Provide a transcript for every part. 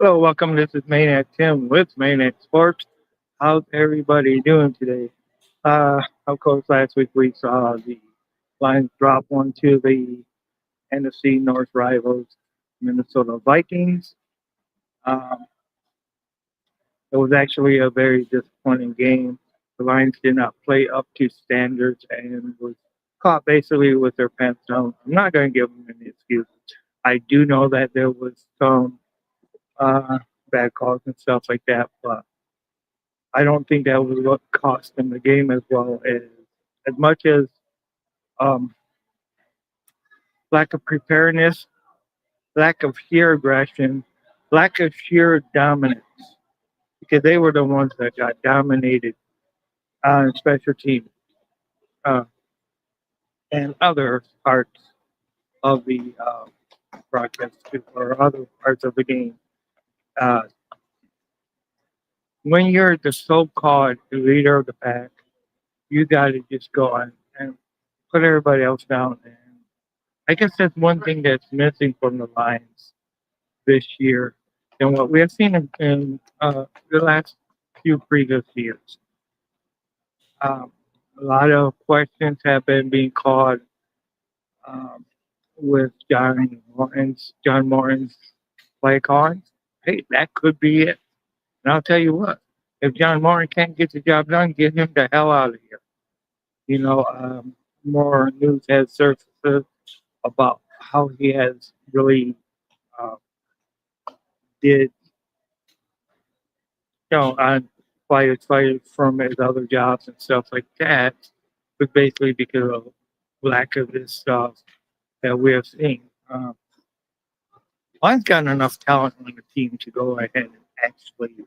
Hello, welcome. This is Maniac Tim with Maniac Sports. How's everybody doing today? Of course, last week we saw the Lions drop one to the NFC North rivals, Minnesota Vikings. Um, it was actually a very disappointing game. The Lions did not play up to standards and was caught basically with their pants down. I'm not going to give them any excuses. I do know that there was some uh, bad calls and stuff like that, but I don't think that was what cost them the game as much as um, lack of preparedness, lack of sheer aggression, lack of sheer dominance, because they were the ones that got dominated on special teams uh, and other parts of the broadcast or other parts of the game. Uh, when you're the so-called leader of the pack, you got to just go on and put everybody else down. And I guess that's one thing that's missing from the Lions this year than what we have seen in the last few previous years. Um, a lot of questions have been being called um, with John Morton's play calling. Hey, that could be it. And I'll tell you what, if John Morton can't get the job done, get him the hell out of here. You know, more news has surfaced about how he has really uh, did on fired from his other jobs and stuff like that, was basically because of lack of this stuff that we have seen. I've got enough talent on the team to go ahead and actually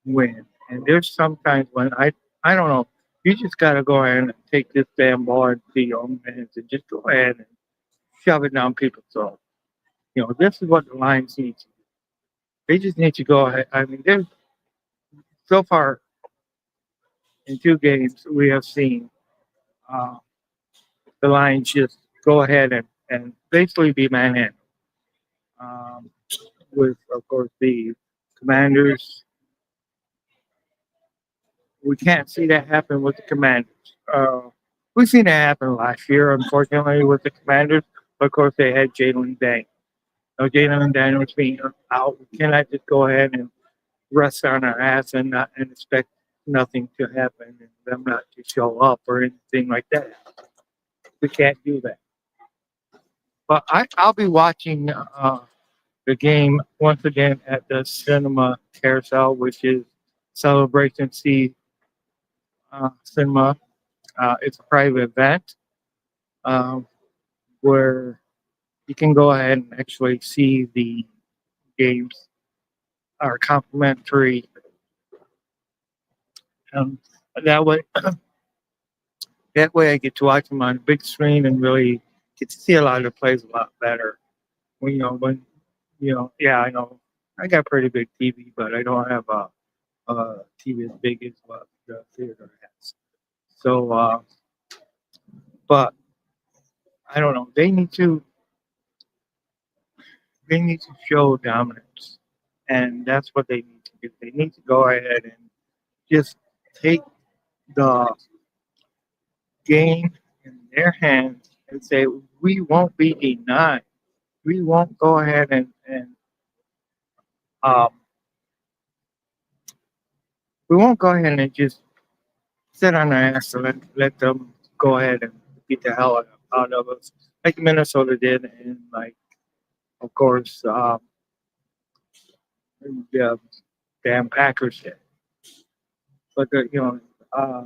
win. And there's sometimes when I don't know, you just got to go ahead and take this damn ball into your own hands and just go ahead and shove it down people's throats. You know, this is what the Lions need to do. They just need to go ahead. I mean, there's so far in two games we have seen uh, the Lions just go ahead and basically be manhandled. Um, with, of course, the Commanders, we can't see that happen with the Commanders. Uh, we've seen that happen last year, unfortunately, with the Commanders. Of course, they had Jalen Daniels. Now, Jalen Daniels being out, we cannot just go ahead and rest on our ass and expect nothing to happen and them not to show up or anything like that. We can't do that. But I'll be watching the game once again at the Cinema Carousel, which is Celebration C Cinema. It's a private event um, where you can go ahead and actually see the games are complimentary. Um, that way, that way I get to watch them on a big screen and really get to see a lot of the plays a lot better. When yeah, I know I got pretty big TV, but I don't have a TV as big as what the theater has. So, but I don't know. They need to show dominance, and that's what they need to do. They need to go ahead and just take the game in their hands and say, "We won't be denied. We won't go ahead and um, we won't go ahead and just sit on our ass and let them go ahead and beat the hell out of us, like Minnesota did, and like of course the damn Packers did." But uh,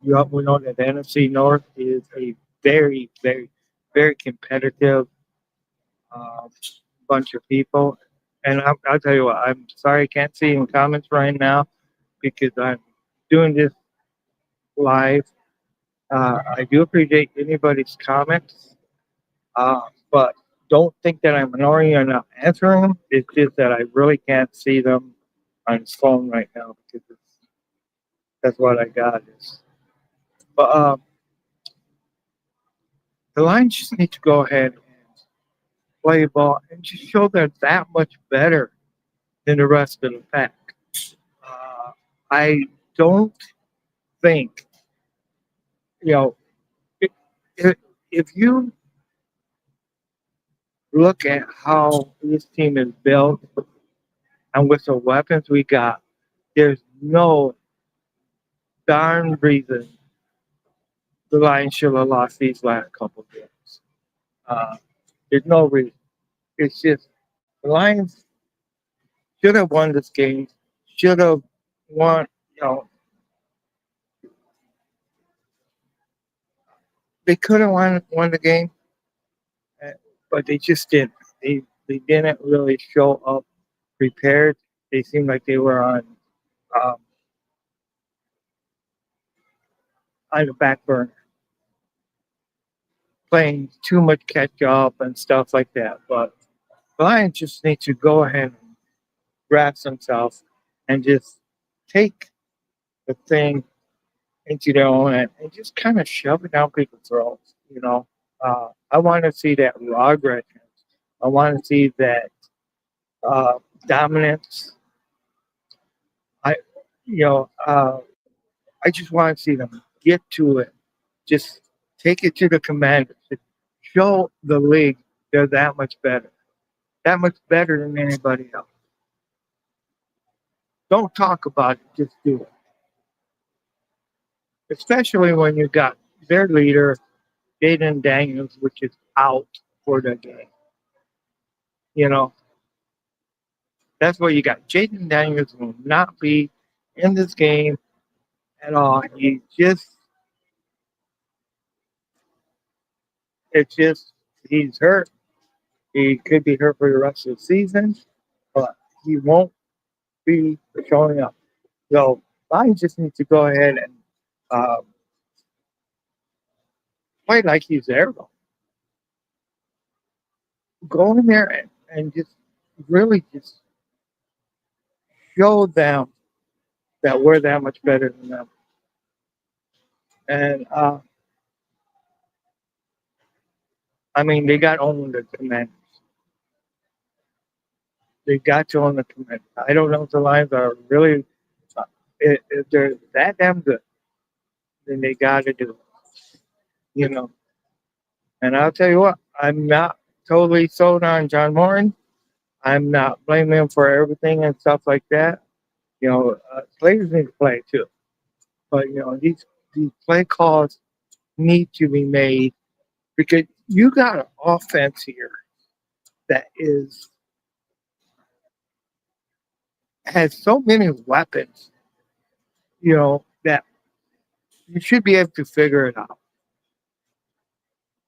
we know that the NFC North is a very, very, very competitive uh, bunch of people. And I'll tell you what, I'm sorry I can't see in comments right now because I'm doing this live. I do appreciate anybody's comments, but don't think that I'm ignoring or not answering them. It's just that I really can't see them on his phone right now because that's what I got. But the Lions just need to go ahead and play ball and just show they're that much better than the rest of the pack. Uh, I don't think, you know, if, if if you look at how this team is built and with the weapons we got, there's no darn reason the Lions should have lost these last couple of games. Uh, there's no reason. It's just the Lions should have won this game, should have won, you know, they could have won the game, uh, but they just didn't. They didn't really show up prepared. They seemed like they were um, on the back burner, playing too much catch up and stuff like that. But the Lions just need to go ahead and grasp themselves and just take the thing into their own and just kind of shove it down people's throats. You know, I want to see that raw aggression. I want to see that uh, dominance. I, you know, I just want to see them get to it. Just take it to the Commanders. Show the league they're that much better than anybody else. Don't talk about it, just do it. Especially when you got their leader, Jaden Daniels, which is out for the game. You know, that's what you got. Jaden Daniels will not be in this game at all. It's just, he's hurt. He could be hurt for the rest of the season, but he won't be showing up. So Lions just need to go ahead and um, play like he's there. Though. Go in there and just really just show them that we're that much better than them. And I mean, they got owned the Commanders. They got to own the Commanders. I don't know if the Lions are really, if they're that damn good, then they got to do it. You know. And I'll tell you what, I'm not totally sold on John Morton. I'm not blaming him for everything and stuff like that. You know, players need to play too. But you know, these play calls need to be made because you got an offense here that is has so many weapons. You know that you should be able to figure it out.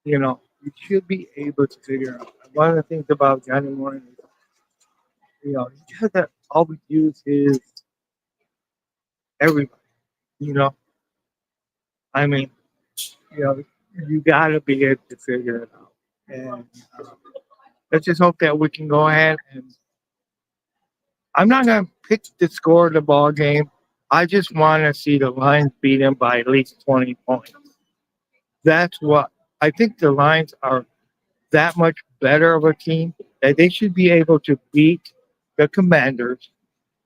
You know, you should be able to figure it out. One of the things about Johnny Morton is, you know, he doesn't always use his everybody. You know, I mean, you know, you got to be able to figure it out. And uh, let's just hope that we can go ahead and. I'm not going to pick the score of the ball game. I just want to see the Lions beat them by at least 20 points. That's what I think. The Lions are that much better of a team that they should be able to beat the Commanders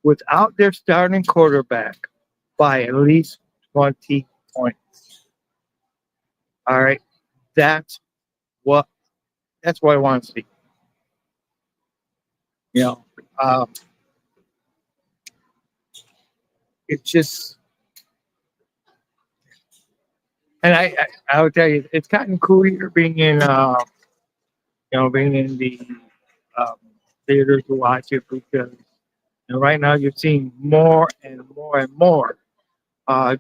without their starting quarterback by at least 20 points. All right, that's what that's what I want to see. You know, um, it's just, and I will tell you, it's gotten cooler being in, being in the um, theaters to watch it because right now you're seeing more and more and more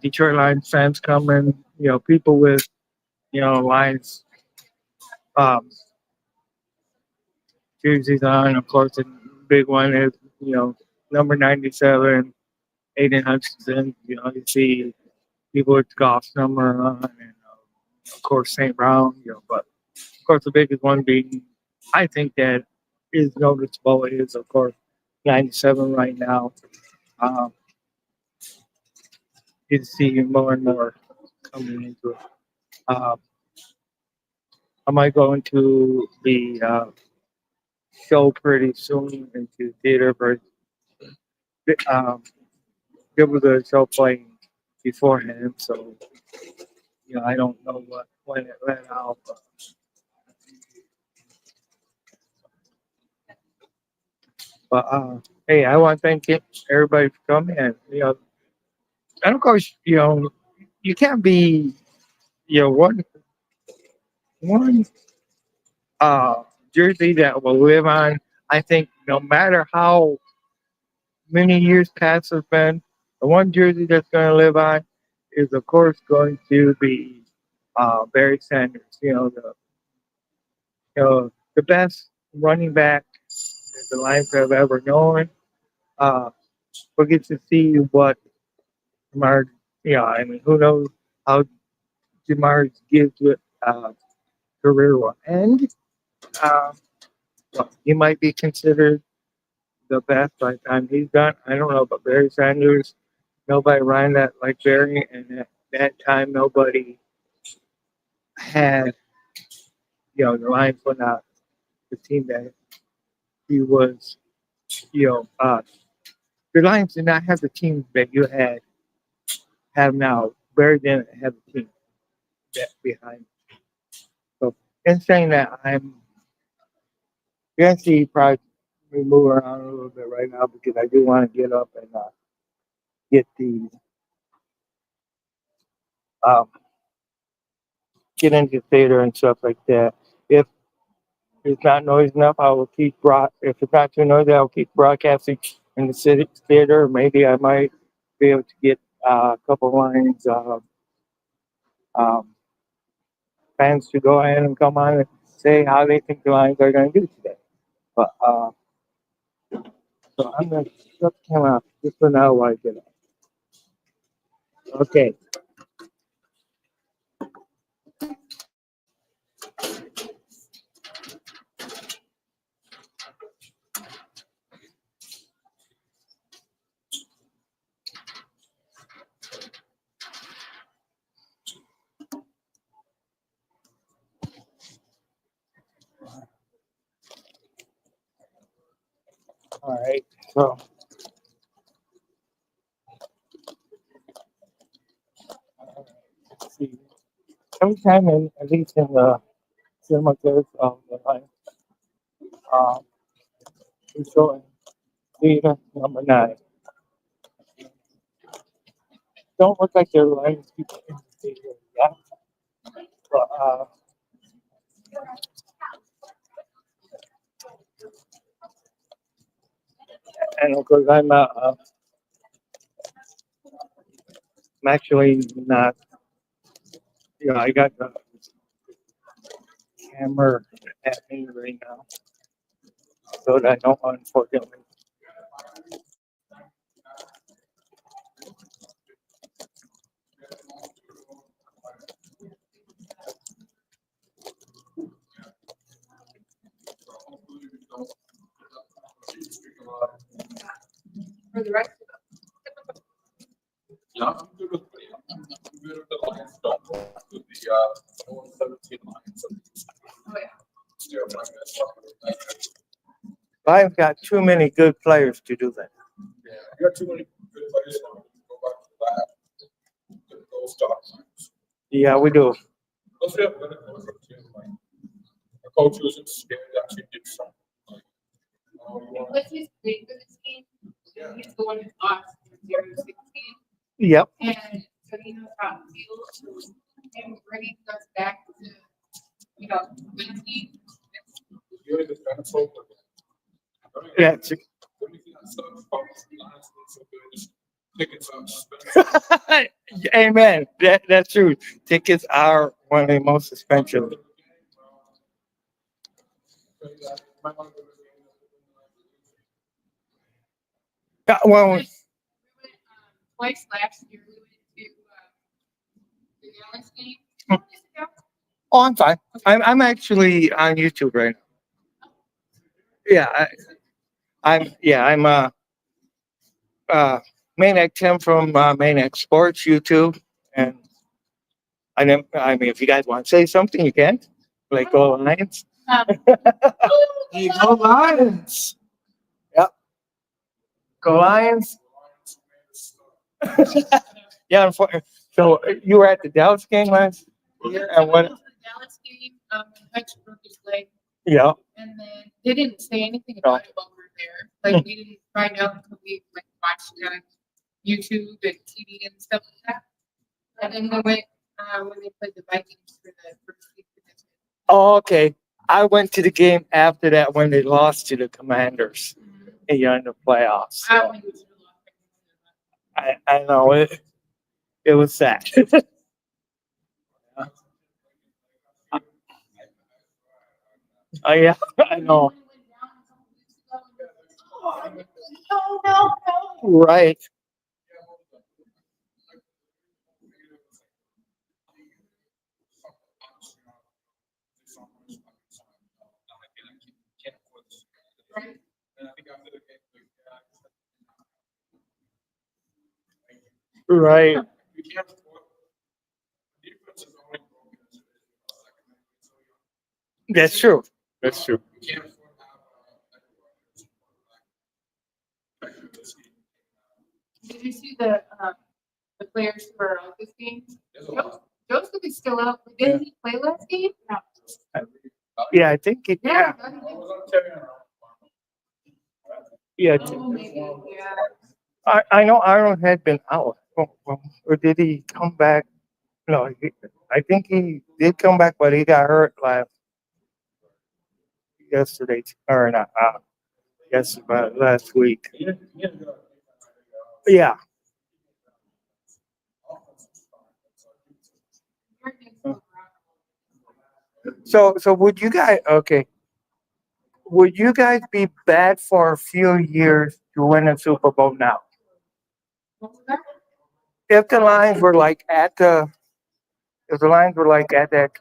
Detroit Lions fans coming. You know, people with Lions um, jerseys on. Of course, the big one is number 97, Aiden Hutchinson. You know, you see people with Goff's number on, and of course St. Brown. But of course the biggest one being, I think that is noticeable is of course 97 right now. Um, you see more and more coming into it. Uh, I might go into the show pretty soon into theater, but there was a show playing beforehand, so I don't know what when it let out. But hey, I want to thank everybody for coming, and and of course, you can't be one jersey that will live on. I think no matter how many years past has been, the one jersey that's going to live on is, of course, going to be Barry Sanders. The best running back that the Lions have ever known. Uh, we'll get to see what Jamar. I mean, who knows how Jamar Gibbs' career will end. Uh, well, he might be considered the best by the time he's done. I don't know, but Barry Sanders, nobody ran that like Barry, and at that time, nobody had, the Lions were not the team that he was, you know, uh, the Lions did not have the team that you have now. Barry didn't have the team that behind. So, in saying that, I'm going to see probably we move around a little bit right now because I do want to get up and get the um, get into theater and stuff like that. If it's not noisy enough, I will keep if it's not too noisy, I'll keep broadcasting in the city theater. Maybe I might be able to get a couple lines um, fans to go ahead and come on and say how they think the Lions are going to do today. But so I'm going to shut the camera off just for now while I get up. Okay. All right. So let's see. Every time, at least in the cinema theaters of the Lions, uh, we showing theater number 9. Don't look like they're Lions people in the theater yet. But and of course, I'm actually not. I got the camera at me right now, so that I don't unfortunately. For the rest Yeah, I'm good with I'm good with the Lions don't with the 17 Lions. oh yeah. Yeah, I'm not gonna talk about that. Lions got too many good players to do that. Yeah, you got too many good players now. Go back to that. Get those stop signs. Yeah, we do. Let's have better coach too. Like a coach who isn't scared to actually do something. Like, What's his big for this team? Yeah. He's the one who lost 0-16. Yep. And so he knows how it feels and bringing us back to, winning. you really just kind of sold it. Yeah. it's- Everything that sucks, Lions look so good. Just tickets on suspension. Amen. That's true. Tickets are one of the most expensive. Yeah, well, We went twice last year. We went to the Dallas game. oh, I'm fine. I'm actually on YouTube right now. Yeah, I'm Maniac Tim from Maniac Sports YouTube, and I mean, if you guys want to say something, you can. Like go Lions. Um, Hey, go Lions. Yep. Go Lions. Yeah, so you were at the Dallas game last year, and what? The Dallas game, Hutch broke his leg, Yeah, and then they didn't say anything about it while we were there. Like, we didn't find out until we like watched YouTube and TV and stuff like that. And then we went when they played the Vikings for the first week. oh, okay. I went to the game after that when they lost to the Commanders in the playoffs. I So went to the I know it was sad. Oh yeah, I know. Right. Right. That's true. That's true. Did you see the players for this game? Joseph is still out. Didn't he play last game? No. Yeah, I think it. Yeah. Yeah. Oh, maybe, yeah. I know Aaron had been out, or did he come back? No, I think he did come back, but he got hurt yesterday, or not? Last week. Yeah. So would you guys? Okay. Would you guys be bad for a few years to win a Super Bowl now? If the Lions were like if the Lions were like at that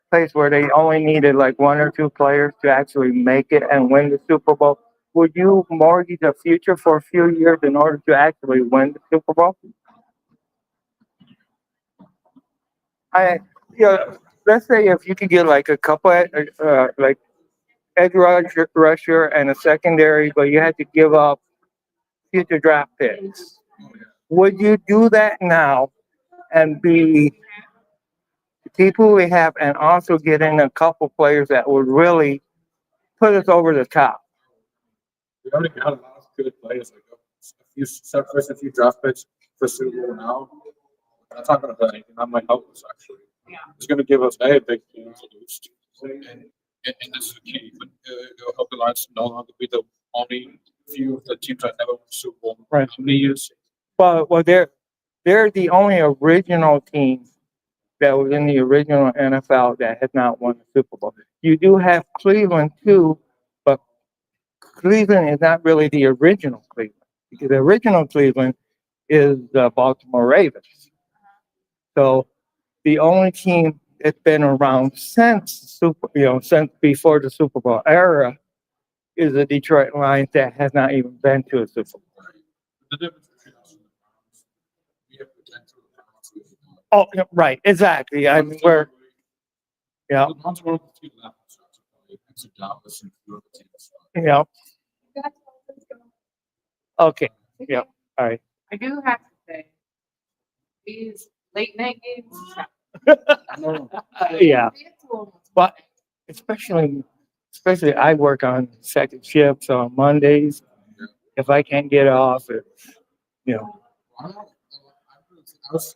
place where they only needed like one or two players to actually make it and win the Super Bowl, would you mortgage the future for a few years in order to actually win the Super Bowl? Let's say if you could get like a couple, like edge rusher and a secondary, but you had to give up future draft picks. Would you do that now and be the people we have and also get in a couple players that would really put us over the top? We already got a lot of good players. Like a few draft picks for Super Bowl now. That's not going to hurt anything. That might help us actually. Yeah. It's going to give us a big team to boost. And this is the key. But it'll help the Lions no longer be the only few of the teams that never won Super Bowl in Right. many years. Well, they're the only original team that was in the original NFL that has not won the Super Bowl. You do have Cleveland too, but Cleveland is not really the original Cleveland because the original Cleveland is the Baltimore Ravens. So the only team that's been around since since before the Super Bowl era is the Detroit Lions that has not even been to a Super Bowl. The difference between us and the Browns, we have potential. Oh, yeah, right, exactly. I mean, yeah, The Browns are one of the teams that it's a Dallas and few other teams. yeah, okay, yeah, all right. I do have to say, these late night games. Yeah, but especially I work on second shifts on Mondays. If I can't get off, I was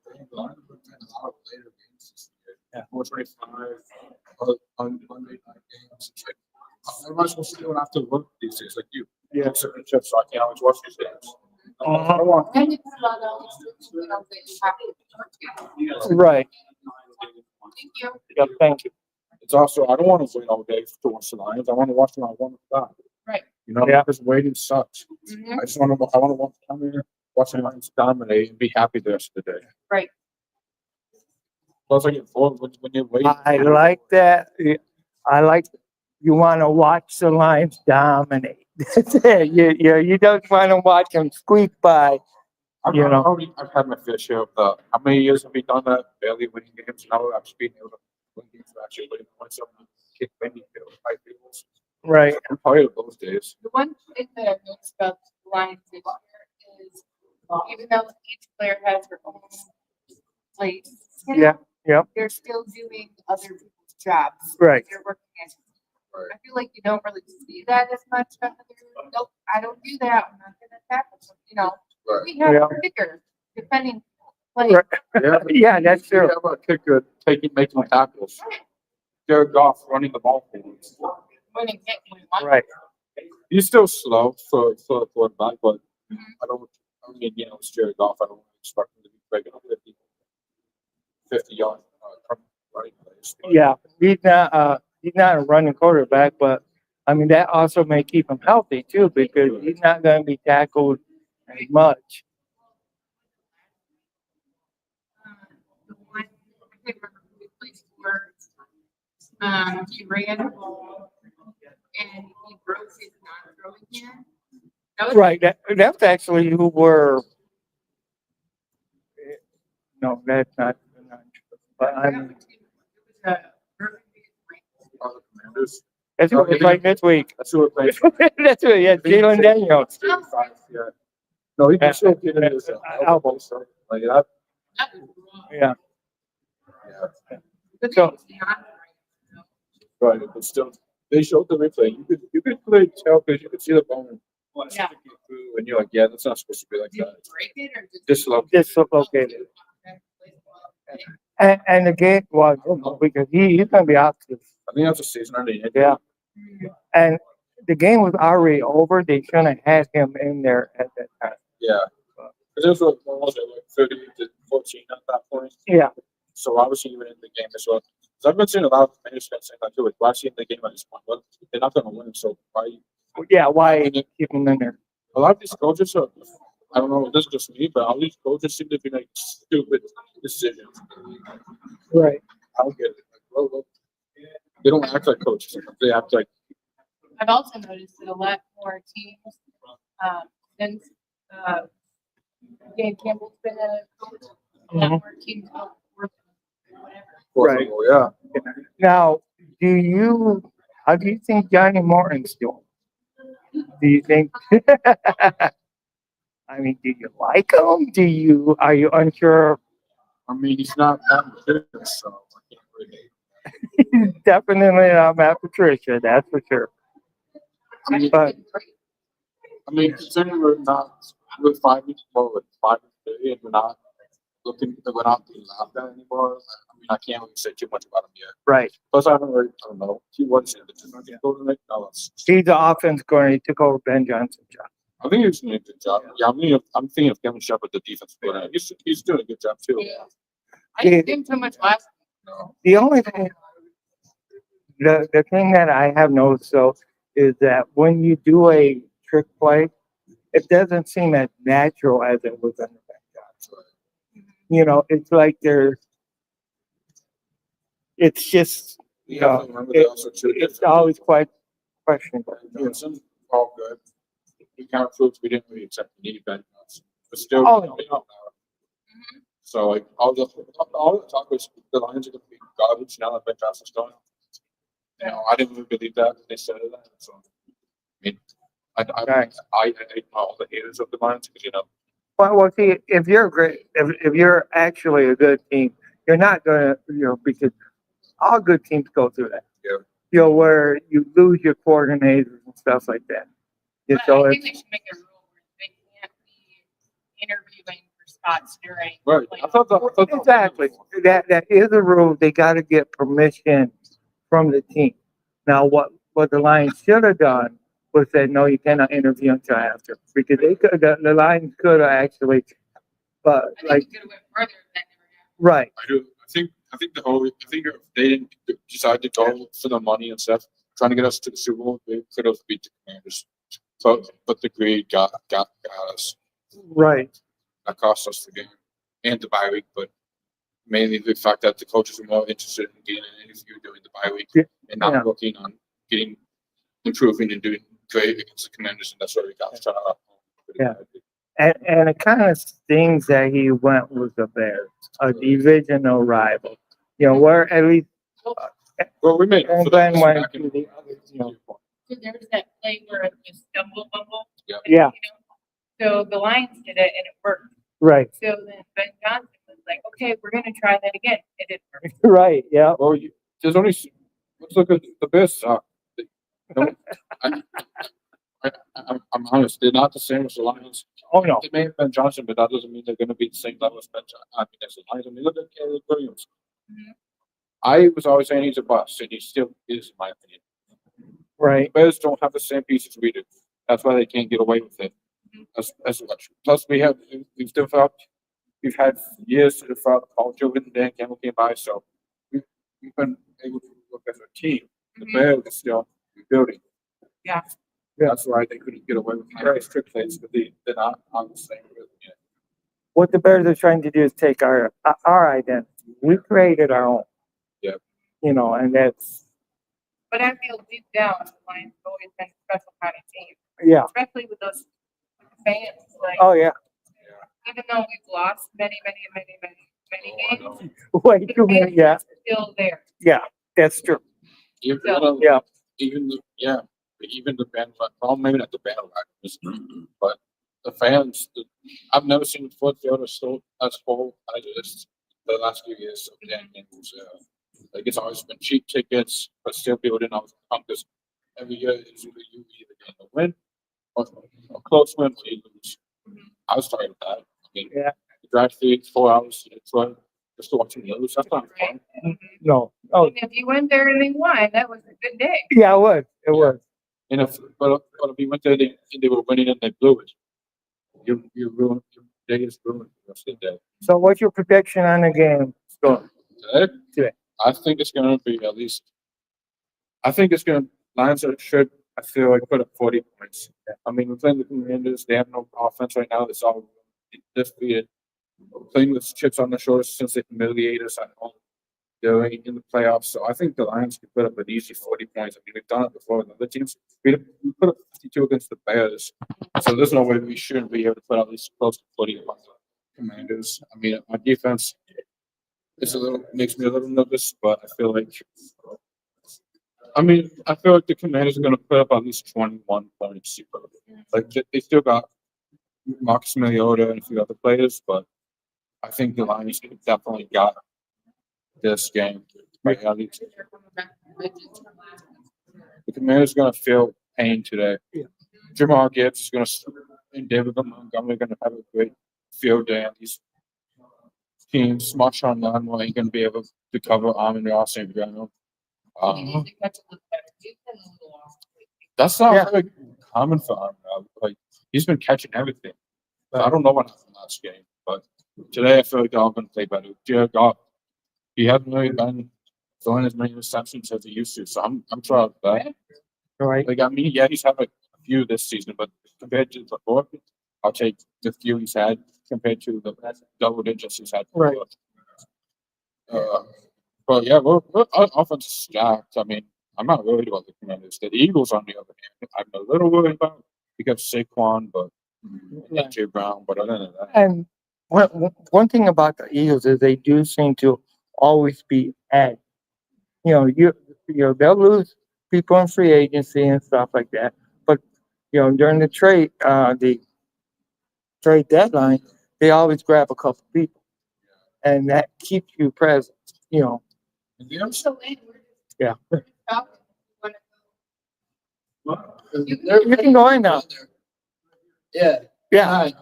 thinking a lot of later games this year. Yeah. 4:25 on Monday night games. It's like, what am I supposed to do after work these days? Like you. Yeah. Certain shifts, so I can't always watch these games. Uh-huh. I don't want. And it's about all these things that you have to. right. Thank you. Yeah, thank you. It's also I don't want to wait all day to watch the Lions. I want to watch them on 1 o'clock. Right. You know, Yeah. because waiting sucks. Mhm. I want to come here, watch the Lions dominate, and be happy the rest of the day. Right. Plus, I get bored when you're waiting. I like that. I like you want to watch the Lions dominate. That's it. You don't want to watch them squeak by. I've had my fair share of the. How many years have we done that? Barely winning games. Now I'm just being able to win games. Actually, win some kick many field fight fields. Right. I'm tired of those days. The one thing that I've noticed about the Lions this year is, even though each player has their own place, Yeah, yep. they're still doing other people's jobs. Right. They're working as. I feel like you don't really see that as much. Nope, I don't do that. I'm not gonna tackle them, you know. Right. We have Yeah. a kicker, depending, like, Right. Yeah, Yeah, that's you true. have a kicker making tackles. Jared Goff running the ball for you. when it get, when one. Right. He's still slow for a quarterback, but I mean, you know, it's Jared Goff. I don't expect him to be breaking up 50 yard running plays. Yeah, he's not a running quarterback, but I mean that also may keep him healthy too because he's not going to be tackled as much. The one, I can't remember who he plays for. He ran the ball and he broke his non-throwing hand. That was Right. That's actually who were. No, that's not true. But I mean, it was a broken his ankle. Are the Commanders? that's what we're playing this week. That's who we're playing. That's what. Yeah, Jalen Daniels. Yeah. No, he can still get in his Elbow. So, like that. That was wrong. Yeah. Yeah. But So- it's not Right, but still, they showed the replay. You could clearly tell because you could see the bone Yeah. sticking through, and you're like, yeah, that's not supposed to be like Did you that. break it or just? Dislocated. Dislocated. And the game was because he's going to be out. I think that's a season ending. Yeah. And the game was already over. They shouldn't have had him in there at that time. Yeah. Because it was what was it, like 30 to 14 at that point. Yeah. So obviously you were in the game as well. Because I've been seeing a lot of Commanders fans saying that too. Like, why in the game at this point? Well, they're not going to win, so why? Yeah. Why keep him in there? A lot of these coaches are, I don't know, this is just me, but all these coaches seem to be like stupid decisions. Right. I don't get it. Like, well, they don't act like coaches. They act like, I've also noticed that a lot more teams, since, Dan Campbell's been a coach, a lot more teams go for whatever. Right. yeah. Now, how do you think Johnny Morton's doing? Do you think? I mean, do you like him? Are you unsure? I mean, he's not that business, so I can't really. Definitely not Matt Patricia, that's for sure. I mean, But considering we're not with 5 weeks, well, with 5 weeks, and we're not we're not being laughed at anymore. I mean, I can't really say too much about him yet. right, Plus, I don't know. He was in the defensive coordinator. No, he's the offense coordinator. He took over Ben Johnson's job. I think he's doing a good job. Yeah, I'm thinking of Kevin Shepard, the defensive coordinator. He's doing a good job too. Yeah. I didn't think so much last. No. The only thing, the thing that I have noticed though is that when you do a trick play, it doesn't seem as natural as it was under Ben Johnson. You know, it's like it's just, You have to remember that also too. it's always quite questionable. Johnson, all good. We kind of proved we didn't really accept the need Ben Johnson, but still, Oh, you know, so like all the talk was the Lions are going to be garbage now that Ben Johnson's gone. You know, I didn't really believe that when they said that. So I mean, I hate all the haters of the Lions because, you know. Well, see, if you're actually a good team, you're not gonna, because all good teams go through that. Yeah. Where you lose your coordinators and stuff like that. Yeah, But so I it's, think they should make a rule where they can't be interviewing for spots during. Right. I thought that. exactly, that is a rule. They got to get permission from the team. Now, what the Lions should have done was said, no, you cannot interview until after, because the Lions could have actually, but I think like, we could have went further if that never happened. right, I do. I think if they didn't decide to go for the money and stuff, trying to get us to the Super Bowl, they could have beat the Commanders. But the greed got us. right. That cost us the game and the bye week, but mainly the fact that the coaches were more interested in getting an interview during the bye week Yeah. and not Yeah. working on improving and doing great against the Commanders, and that's where we got shut out. Yeah. And it kind of stings that he went with the Bears, a divisional rival. Where at least Well, we made and for Glenn that went back to in the other, So there was that play where it was stumble bumble. Yeah. Yeah. So the Lions did it and it worked. Right, So then Ben Johnson was like, okay, we're gonna try that again. It didn't work. right, yeah. Well, there's only, let's look at the Bears suck. No, I'm honest, they're not the same as the Lions. Oh, no. They may have Ben Johnson, but that doesn't mean they're gonna be the same level as Ben Johnson. I mean, as the Lions. I mean, look at Caleb Williams. Mhm. I was always saying he's a bust, and he still is, in my opinion. Right, The Bears don't have the same pieces we do. That's why they can't get away with it as much. Plus, we've developed, we've had years to develop culture with Dan Campbell came by, so we've been able to work as a team. The Mhm. Bears are still rebuilding. Yeah. That's why they couldn't get away with high strict plays, but they're not on the same rhythm yet. what the Bears are trying to do is take our identity. We created our own. Yeah. You know, and that's, But I feel deep down, the Lions have always been a special kind of team, yeah, especially with those fans. Like, oh, yeah. even though we've lost many I know. games, Way the too many, fans yeah, are still there. that's true. Even So- Yeah. even the band, well, maybe not the bandwagons, but the fans. I've never seen Ford Field as full as this the last few years of Dan Campbell's. Like it's always been cheap tickets, but still people didn't always come because every year it's either you either get a win or a close win or you lose. I was tired of that. I mean, Yeah. you drive 4 hours to Detroit just to watch them lose. That's not fun. No, oh, And if you went there and they won, that was a good day. yeah, it was, it was. And but if you went there and they were winning and they blew it, you ruined your day is ruined for the rest of the day. So what's your prediction on the game? Score? Today, I think it's going to be at least. I think it's going to Lions should. I feel like put up 40 points. I mean, we're playing the Commanders. They have no offense right now. It's all defeated. We're playing with chips on their shoulders since they humiliated us at home. They're in the playoffs, so I think the Lions can put up an easy 40 points. I mean, we've done it before with other teams. We put up 52 against the Bears, so there's no way we shouldn't be able to put at least close to 40 against the Commanders. I mean, our defense makes me a little nervous, but I feel like the Commanders are going to put up at least 21 points. Like they still got Marcus Mariota and a few other players, but I think the Lions definitely got this game. Right, at least the Commanders are going to feel pain today. Yeah. Jamal Gibbs is going to and David Montgomery are going to have a great field day. And these teams, Marshawn Lattimore ain't going to be able to cover Amon Ross St. Brown. He needs to catch a little better. He's been a little off lately. That's not Yeah. very common for him. Like he's been catching everything. I don't know what happened last game, but today I feel like they're all going to play better. Jared Goff, he hasn't really been throwing as many receptions as he used to, so I'm proud of that. Right, Like I mean, yeah, he's had like a few this season, but compared to before, I'll take the few he's had compared to the double digits he's had before. Right. But yeah, our offense is stacked. I mean, I'm not worried about the Commanders. The Eagles, on the other hand, I'm a little worried about because Saquon, but AJ Brown. But other than that, and one thing about the Eagles is they do seem to always be adding. You know, they'll lose people in free agency and stuff like that, but during the trade deadline, they always grab a couple people, and that keeps you present. and the other So, Lane, we're just- Yeah. we're just talking. You wanna go? You can go in now. Yeah. Yeah. Hi.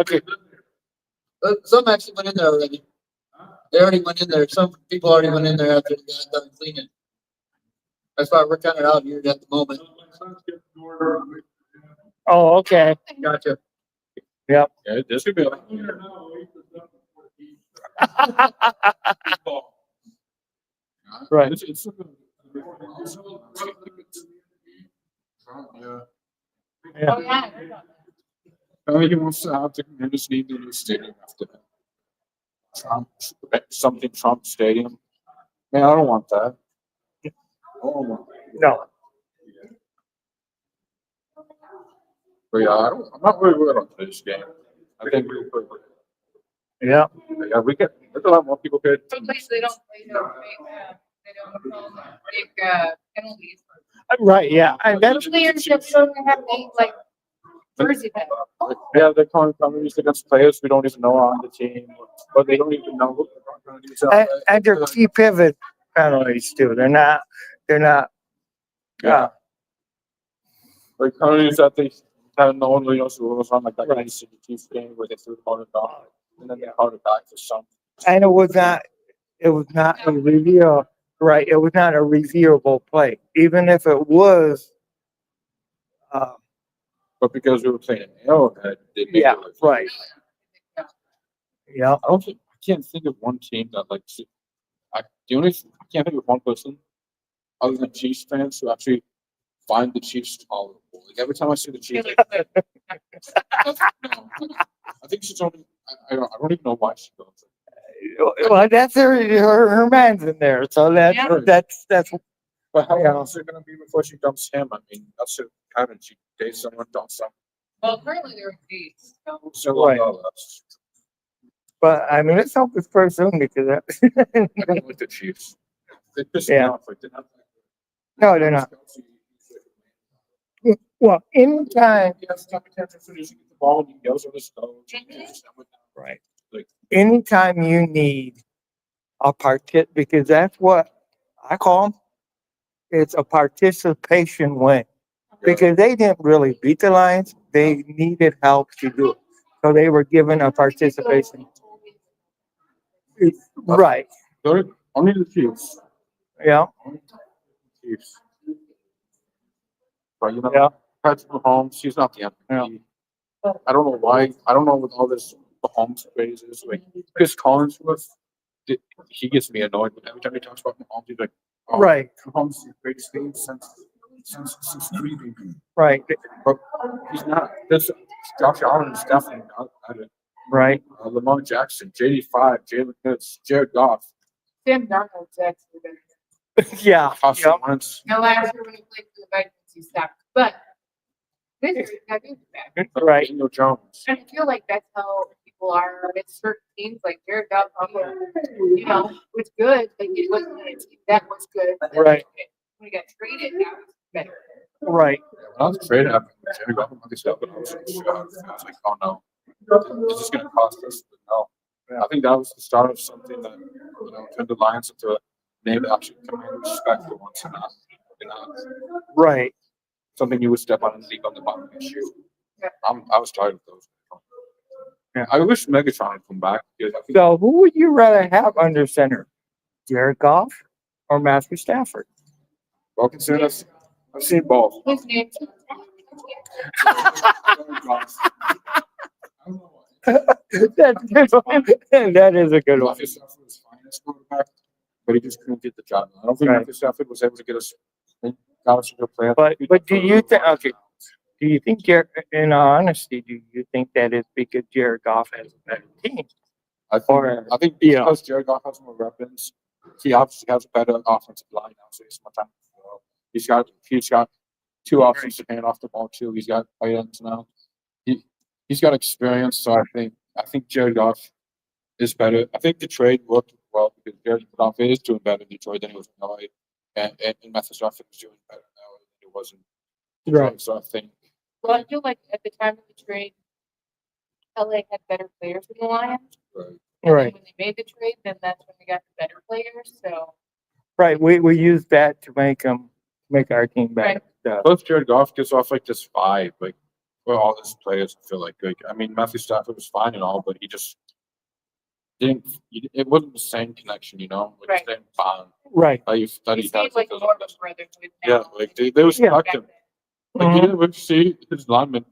Okay. Some actually went in there already. They already went in there. Some people already went in there after they got done cleaning. That's why we're kind of out here at the moment. Oh, okay. Gotcha. yeah, this could be. Right. It's yeah. Yeah. Oh, yeah. I heard about that. I mean, he wants to have the Commanders need the new stadium after that. Trump Stadium. Man, I don't want that. I don't want that. No. But yeah, I'm not really worried about this game. I think we're pretty good. Yeah. Yeah, there's a lot more people here. Some places they don't play their They don't call them big, penalties. Right, yeah, and that's, Players that don't have any, like, jersey back. Yeah, they're calling penalties against players we don't even know are on the team, but they don't even know what the penalties are. and they're key pivot penalties too. They're not, Yeah. Like penalties that they had no one really knows the rules on, like that Right. City Chiefs game where they threw the ball down and then they called it back for some. and it was not a review, right, it was not a reviewable play, even if it was, But because we were playing an Arrowhead, they made yeah, it like, right, yeah, I can't think of one team that like, I can't think of one person other than Chiefs fans who actually find the Chiefs tolerable. Like every time I see the Chiefs, no, I think she's only, I don't even know why she goes. well, that's her man's in there, so Yeah. that's, But how Yeah. long is it gonna be before she dumps him? I mean, that's her pattern. She dates someone, dumps someone. Well, apparently they're engaged, so. So Right. but I mean, let's hope it's pretty soon because I don't like the Chiefs. They piss me Yeah. off. Like, they're not. no, they're not. Well, anytime, He has top attention as soon as you get the ball and he yells at his coach. and Mhm. just went down. right, Like, anytime you need a because that's what I call them. It's a participation win because they didn't really beat the Lions. They needed help to do it, so they were given a participation. Right, Only the Chiefs. yeah, Only the Chiefs. But you know, yeah, Patrick Mahomes, he's not the MVP. I don't know why. I don't know what all this Mahomes craze is. Like Chris Collinsworth, he gets me annoyed. But every time he talks about Mahomes, he's like, "Oh, right, Mahomes is the greatest thing since breathing." right, But he's not. This Josh Allen is definitely not at it. right. Lamar Jackson, JD5, Jalen Hurts, Jared Goff, Sam Darnold's actually been. Yeah, Carson yeah, Wentz. Now, last year when he played for the Vikings, he sucked, but this year he got good back. right, Daniel Jones. And I feel like that's how people are with certain teams, like Jared Goff, you know, was good, but it wasn't a team that was good. Right. When he got traded, that was better. right. When I was traded after Jared Goff and myself, and I was shocked. I was like, "Oh no, this is going to cost us." But no, I think that was the start of something that turned the Lions into a name that actually commanded respect for once, and not Right. something you would step on and leap on the bottom and shoot. Yeah. I was tired of those. Yeah. I wish Megatron would come back because I think So who would you rather have under center? Jared Goff or Matthew Stafford? well considering I've seen both. His name's. I don't know why. That's a good one. That is a good one. Matthew Stafford was fine as quarterback, but he just couldn't get the job done. I don't think Right. Matthew Stafford was able to get us college to go play. But do you think? Okay. Do you think, in all honesty, do you think that is because Jared Goff has a better team? I think Yeah. because Jared Goff has more weapons, he obviously has a better offensive line now, so he's more time to throw. He's got two options to hand off the ball too. He's got tight ends now. He's got experience, so I think Jared Goff is better. I think the trade worked well because Jared Goff is doing better in Detroit than he was in LA, and Matthew Stafford is doing better now than he was in Detroit. Right. So I think Well, I feel like at the time of the trade, LA had better players than the Lions. right. And Right. when they made the trade, then that's when they got the better players, so. Right. We use that to make our team better. So, Plus, Jared Goff gives off like this vibe, like where all his players feel like I mean, Matthew Stafford was fine and all, but he just didn't. It wasn't the same connection, like Right. the same bond right. that he He has. seems like with more of those a brotherhood Yeah, now. like they respect Back him. then. Like Mhm. you didn't really see his linemen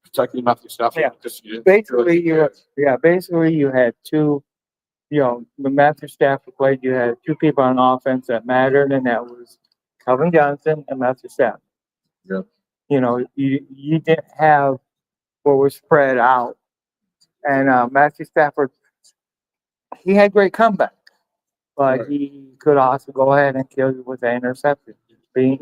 protecting Matthew Stafford Yeah. because you didn't feel like he Basically you had two, the Matthew Stafford played, you had two people on offense that mattered, and that was Calvin Johnson and Matthew Stafford. Yeah. You didn't have what was spread out. And Matthew Stafford, he had great comeback, but Right. he could also go ahead and kill you with an interception. Being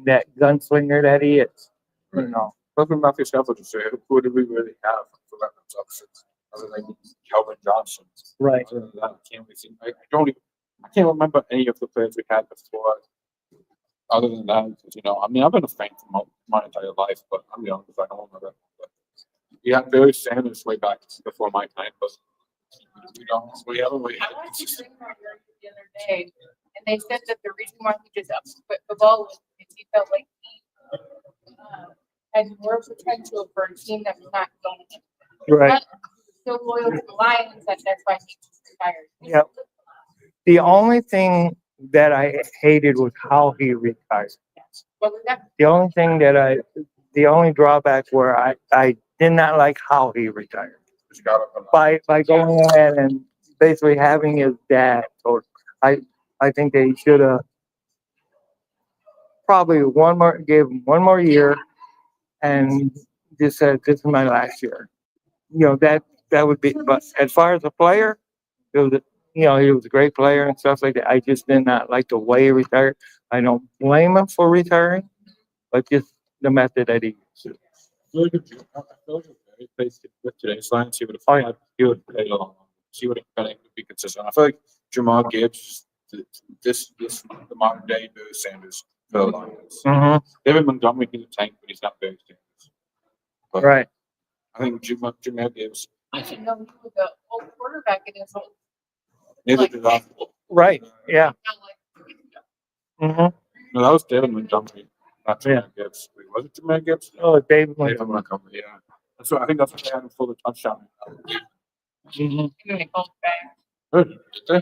that gunslinger that he is. Right. You know. But for Matthew Stafford to say, who do we really have for weapons options other than Calvin Johnson? Right. Other than that, I can't really think. I don't even. I can't remember any of the players we had before. Other than that, I mean, I've been a fan for my entire life, but I'm young, so I don't remember. But we had Barry Sanders way back before my time, but we haven't really I had watched the the other day, and they said that the reason why he just put the ball was because he felt like he had more potential for a team that was not going. Right. Still loyal to the Lions, that's why he retired. Yep. The only thing that I hated was how he retired. What was that? The only thing the only drawback where I did not like how he retired. just got up and By going ahead and basically having his dad, or I think they should have probably gave him one more year and just said, this is my last year. That would be, but as far as a player, it was, he was a great player and stuff like that. I just did not like the way he retired. I don't blame him for retiring, but just the method that he used. I feel like if Barry plays with today's Lions, he would play long. He would have been able to be consistent. I feel like Jamal Gibbs, the modern day Barry Sanders for the Lions. Mm-hmm. David Montgomery, he's a tank, but he's not Barry Sanders. But Right. I think Jamal Gibbs. I didn't know he was an old quarterback in his whole. Neither did I. Right. Yeah. Mm-hmm. No, that was David Montgomery, not Jamal Gibbs. Wait, was it Jamal Gibbs? Oh, David. David Montgomery, yeah. I think that's what they had him for the touchdown. Mm-hmm. And then they called back. Good. Did they? I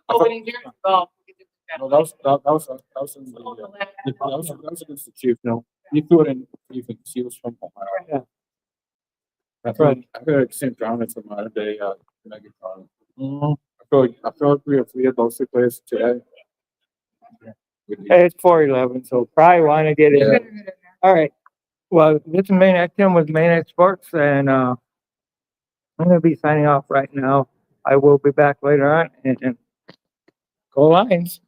Oh, thought- when he's doing golf. No, that was in that was against the Chiefs. No, he threw it in. He was from Ohio. Yeah. I feel like St. Brown is a modern day Megatron. Mm-hmm. I feel like we had those two players today. It's 4:11, so probably want to get in. All right. Well, this is Maniac Tim with Maniac Sports, and I'm going to be signing off right now. I will be back later on, and go Lions.